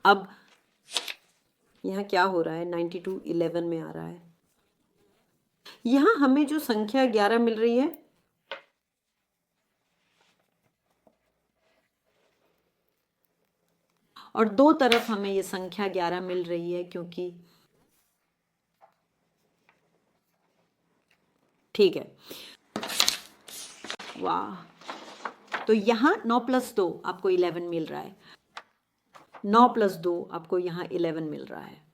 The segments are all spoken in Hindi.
अब यहाँ क्या हो रहा है, 92 11 में आ रहा है। यहाँ हमें जो संख्या 11 मिल रही है, और दो तरफ हमें ये संख्या 11 मिल रही है, क्योंकि ठीक है, वाह। तो यहाँ 9 + 2 आपको 11 मिल रहा है, 9 + 2 आपको यहाँ 11 मिल रहा है।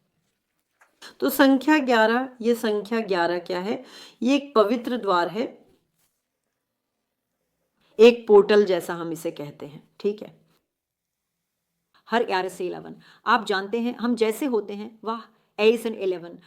तो संख्या 11, ये संख्या 11 क्या है, ये एक पवित्र द्वार है, एक पोर्टल जैसा हम इसे कहते हैं, ठीक है। हर 11 से 11 आप जानते हैं, हम जैसे होते हैं, वाह 8 and 11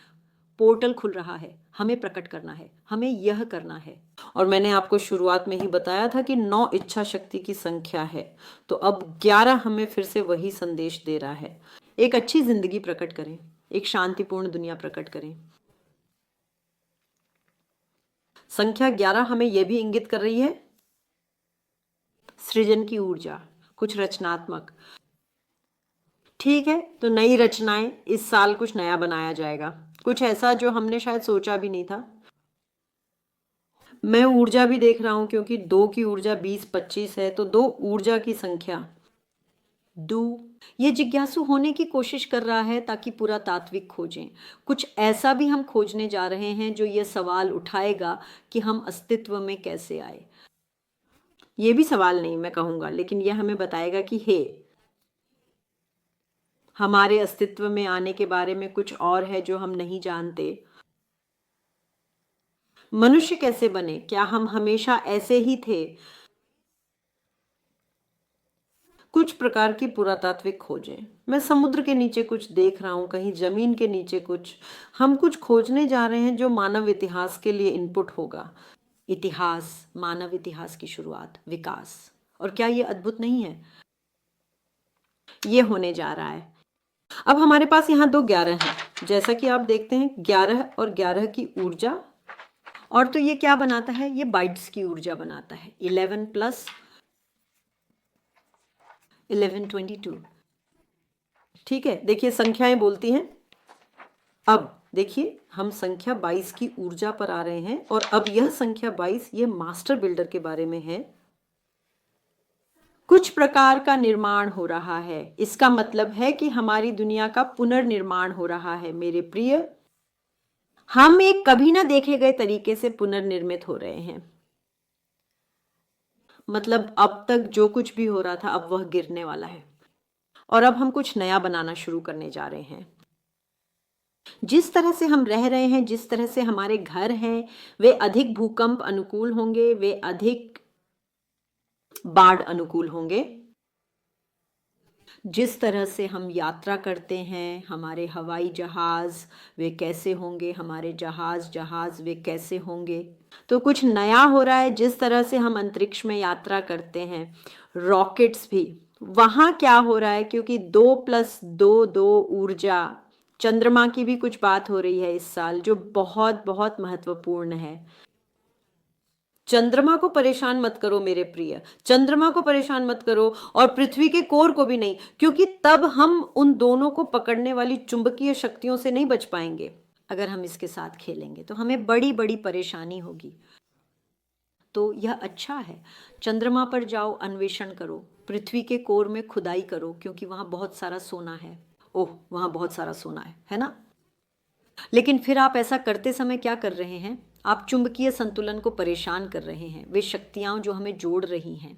पोर्टल खुल रहा है, हमें प्रकट करना है, हमें यह करना है। और मैंने आपको शुरुआत में ही बताया था कि 9 इच्छा शक्ति की संख्या है, तो अब 11 हमें फिर से वही संदेश दे रहा है, एक अच्छी जिंदगी प्रकट करें, एक शांतिपूर्ण दुनिया प्रकट करें। संख्या 11 हमें यह भी इंगित कर रही है सृजन की ऊर्जा, कुछ रचनात्मक, ठीक है। तो नई रचनाएं, इस साल कुछ नया बनाया जाएगा, कुछ ऐसा जो हमने शायद सोचा भी नहीं था। मैं ऊर्जा भी देख रहा हूं, क्योंकि 2 की ऊर्जा 20-25 है, तो 2 ऊर्जा की संख्या, डू, ये जिज्ञासु होने की कोशिश कर रहा है ताकि पूरा तात्विक खोजें। कुछ ऐसा भी हम खोजने जा रहे हैं जो ये सवाल उठाएगा कि हम अस्तित्व में कैसे आए। ये भी सवाल नहीं मैं कहूँगा, लेकिन यह हमें बताएगा कि हे, हमारे अस्तित्व में आने के बारे में कुछ और है जो हम नहीं जानते। मनुष्य कैसे बने, क्या हम हमेशा ऐसे ही थे? कुछ प्रकार की पुरातात्विक खोजें। मैं समुद्र के नीचे कुछ देख रहा हूं, कहीं जमीन के नीचे कुछ, हम कुछ खोजने जा रहे हैं जो मानव इतिहास के लिए इनपुट होगा। इतिहास, मानव इतिहास की शुरुआत, विकास। और क्या ये अद्भुत नहीं है? ये होने जा रहा है। अब हमारे पास यहाँ 2 11 हैं, जैसा कि आप देखते हैं 11 और 11 की ऊर्जा, और तो ये क्या बनाता है, ये बाइट्स की ऊर्जा बनाता है। 11 + 11 22, ठीक है। देखिए संख्याएं बोलती हैं। अब देखिए हम संख्या 22 की ऊर्जा पर आ रहे हैं, और अब यह संख्या 22 ये मास्टर बिल्डर के बारे में है। कुछ प्रकार का निर्माण हो रहा है, इसका मतलब है कि हमारी दुनिया का पुनर्निर्माण हो रहा है मेरे प्रिय। हम एक कभी ना देखे गए तरीके से पुनर्निर्मित हो रहे हैं। मतलब अब तक जो कुछ भी हो रहा था, अब वह गिरने वाला है, और अब हम कुछ नया बनाना शुरू करने जा रहे हैं। जिस तरह से हम रह रहे हैं, जिस तरह से हमारे घर हैं, वे अधिक भूकंप अनुकूल होंगे, वे अधिक बाढ़ अनुकूल होंगे। जिस तरह से हम यात्रा करते हैं, हमारे हवाई जहाज वे कैसे होंगे, हमारे जहाज वे कैसे होंगे। तो कुछ नया हो रहा है। जिस तरह से हम अंतरिक्ष में यात्रा करते हैं, रॉकेट्स भी, वहाँ क्या हो रहा है, क्योंकि 2 + 2 2 ऊर्जा, चंद्रमा की भी कुछ बात हो रही है इस साल, जो बहुत बहुत महत्वपूर्ण है। चंद्रमा को परेशान मत करो मेरे प्रिय, चंद्रमा को परेशान मत करो, और पृथ्वी के कोर को भी नहीं, क्योंकि तब हम उन दोनों को पकड़ने वाली चुंबकीय शक्तियों से नहीं बच पाएंगे। अगर हम इसके साथ खेलेंगे तो हमें बड़ी बड़ी परेशानी होगी। तो यह अच्छा है, चंद्रमा पर जाओ, अन्वेषण करो, पृथ्वी के कोर में खुदाई करो, क्योंकि वहां बहुत सारा सोना है। ओह, वहां बहुत सारा सोना है ना। लेकिन फिर आप ऐसा करते समय क्या कर रहे हैं, आप चुंबकीय संतुलन को परेशान कर रहे हैं, वे शक्तियां जो हमें जोड़ रही हैं।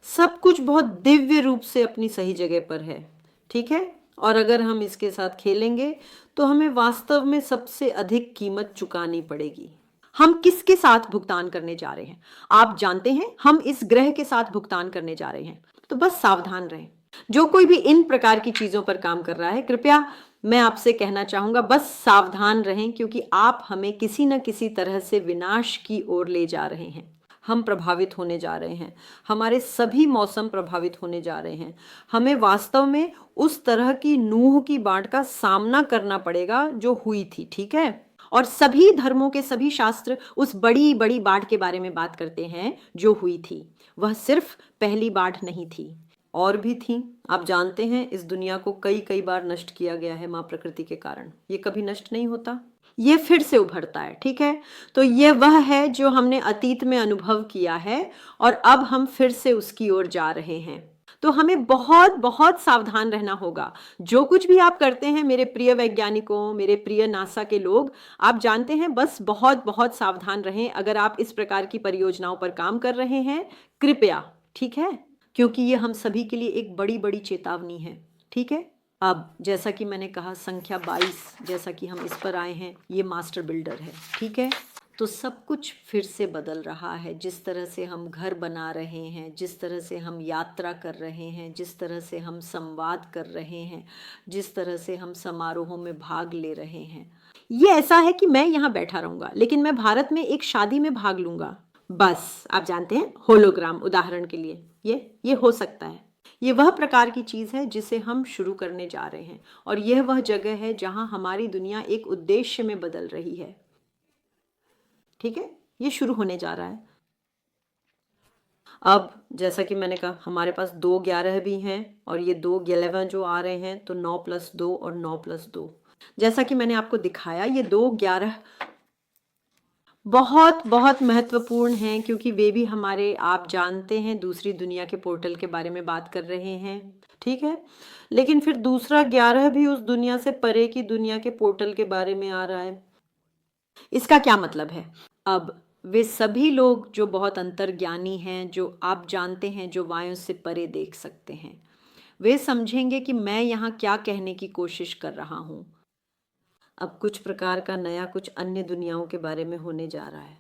सब कुछ बहुत दिव्य रूप से अपनी सही जगह पर है, ठीक है। और अगर हम इसके साथ खेलेंगे तो हमें वास्तव में सबसे अधिक कीमत चुकानी पड़ेगी। हम किसके साथ भुगतान करने जा रहे हैं? आप जानते हैं, हम इस ग्रह के साथ भुगतान करने जा रहे हैं। तो बस सावधान रहें। जो कोई भी इन प्रकार की चीजों पर काम कर रहा है, कृपया मैं आपसे कहना चाहूंगा, बस सावधान रहें, क्योंकि आप हमें किसी न किसी तरह से विनाश की ओर ले जा रहे हैं। हम प्रभावित होने जा रहे हैं, हमारे सभी मौसम प्रभावित होने जा रहे हैं। हमें वास्तव में उस तरह की नूह की बाढ़ का सामना करना पड़ेगा जो हुई थी, ठीक है। और सभी धर्मों के सभी शास्त्र उस बड़ी बड़ी बाढ़ के बारे में बात करते हैं जो हुई थी। वह सिर्फ पहली बाढ़ नहीं थी, और भी थी। आप जानते हैं इस दुनिया को कई कई बार नष्ट किया गया है माँ प्रकृति के कारण। ये कभी नष्ट नहीं होता, ये फिर से उभरता है। ठीक है, तो ये वह है जो हमने अतीत में अनुभव किया है और अब हम फिर से उसकी ओर जा रहे हैं। तो हमें बहुत बहुत सावधान रहना होगा। जो कुछ भी आप करते हैं मेरे प्रिय वैज्ञानिकों, मेरे प्रिय नासा के लोग, आप जानते हैं बस बहुत बहुत सावधान रहें अगर आप इस प्रकार की परियोजनाओं पर काम कर रहे हैं, कृपया। ठीक है, क्योंकि ये हम सभी के लिए एक बड़ी बड़ी चेतावनी है। ठीक है, अब जैसा कि मैंने कहा संख्या 22, जैसा कि हम इस पर आए हैं, ये मास्टर बिल्डर है। ठीक है, तो सब कुछ फिर से बदल रहा है। जिस तरह से हम घर बना रहे हैं, जिस तरह से हम यात्रा कर रहे हैं, जिस तरह से हम संवाद कर रहे हैं, जिस तरह से हम समारोहों में भाग ले रहे हैं, ये ऐसा है कि मैं यहाँ बैठा रहूँगा लेकिन मैं भारत में एक शादी में भाग लूँगा। बस आप जानते हैं, होलोग्राम उदाहरण के लिए ये हो सकता है। ये वह प्रकार की चीज़ है जिसे हम शुरू करने जा रहे हैं और यह वह जगह है जहाँ हमारी दुनिया एक उद्देश्य में बदल रही है। ठीक है, ये शुरू होने जा रहा है। अब जैसा कि मैंने कहा हमारे पास 2 11 भी हैं और ये 2 11 जो आ रहे हैं तो 9+2 और 9+2। जैसा कि मैंने आपको दिखाया ये 2 11 बहुत बहुत महत्वपूर्ण हैं क्योंकि वे भी हमारे, आप जानते हैं, दूसरी दुनिया के पोर्टल के बारे में बात कर रहे हैं। ठीक है, लेकिन फिर दूसरा 11 भी उस दुनिया से परे की दुनिया के पोर्टल के बारे में आ रहा है। इसका क्या मतलब है? अब वे सभी लोग जो बहुत अंतर्ज्ञानी हैं, जो आप जानते हैं, जो वायु से परे देख सकते हैं, वे समझेंगे कि मैं यहाँ क्या कहने की कोशिश कर रहा हूँ। अब कुछ प्रकार का नया, कुछ अन्य दुनियाओं के बारे में होने जा रहा है।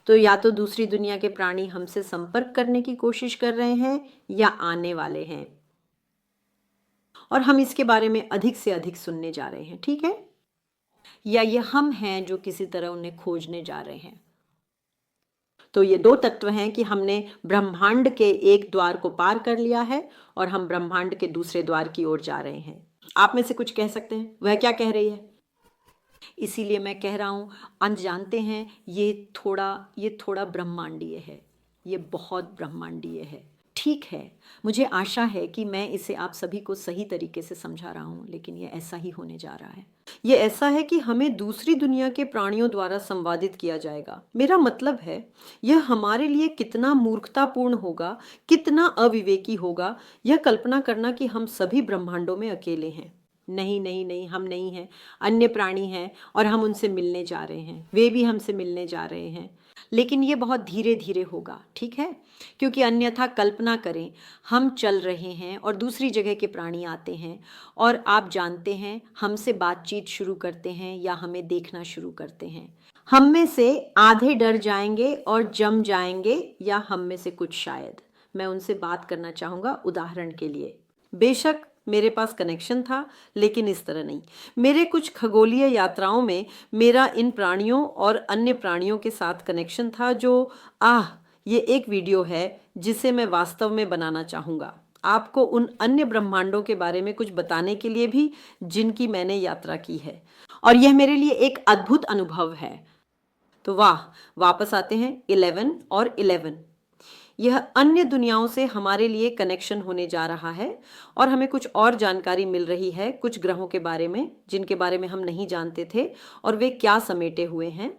तो या तो दूसरी दुनिया के प्राणी हमसे संपर्क करने की कोशिश कर रहे हैं या आने वाले हैं और हम इसके बारे में अधिक से अधिक सुनने जा रहे हैं। ठीक है, या ये हम हैं जो किसी तरह उन्हें खोजने जा रहे हैं। तो ये 2 तत्व हैं कि हमने ब्रह्मांड के एक द्वार को पार कर लिया है और हम ब्रह्मांड के दूसरे द्वार की ओर जा रहे हैं। आप में से कुछ कह सकते हैं वह क्या कह रही है? इसीलिए मैं कह रहा हूँ, जानते हैं ये थोड़ा ब्रह्मांडीय है, ये बहुत ब्रह्मांडीय है। ठीक है, मुझे आशा है कि मैं इसे आप सभी को सही तरीके से समझा रहा हूँ, लेकिन ये ऐसा ही होने जा रहा है। ये ऐसा है कि हमें दूसरी दुनिया के प्राणियों द्वारा संवादित किया जाएगा। मेरा मतलब है यह हमारे लिए कितना मूर्खतापूर्ण होगा, कितना अविवेकी होगा यह कल्पना करना कि हम सभी ब्रह्मांडों में अकेले हैं। नहीं नहीं नहीं, हम नहीं हैं, अन्य प्राणी हैं और हम उनसे मिलने जा रहे हैं, वे भी हमसे मिलने जा रहे हैं, लेकिन ये बहुत धीरे धीरे होगा। ठीक है, क्योंकि अन्यथा कल्पना करें हम चल रहे हैं और दूसरी जगह के प्राणी आते हैं और आप जानते हैं हमसे बातचीत शुरू करते हैं या हमें देखना शुरू करते हैं। हम में से आधे डर जाएंगे और जम जाएंगे या हम में से कुछ शायद। मैं उनसे बात करना चाहूँगा उदाहरण के लिए। बेशक मेरे पास कनेक्शन था लेकिन इस तरह नहीं। मेरे कुछ खगोलीय यात्राओं में मेरा इन प्राणियों और अन्य प्राणियों के साथ कनेक्शन था जो ये एक वीडियो है जिसे मैं वास्तव में बनाना चाहूँगा, आपको उन अन्य ब्रह्मांडों के बारे में कुछ बताने के लिए भी जिनकी मैंने यात्रा की है और यह मेरे लिए एक अद्भुत अनुभव है। तो वापस आते हैं 11 और 11। यह अन्य दुनियाओं से हमारे लिए कनेक्शन होने जा रहा है और हमें कुछ और जानकारी मिल रही है कुछ ग्रहों के बारे में जिनके बारे में हम नहीं जानते थे और वे क्या समेटे हुए हैं।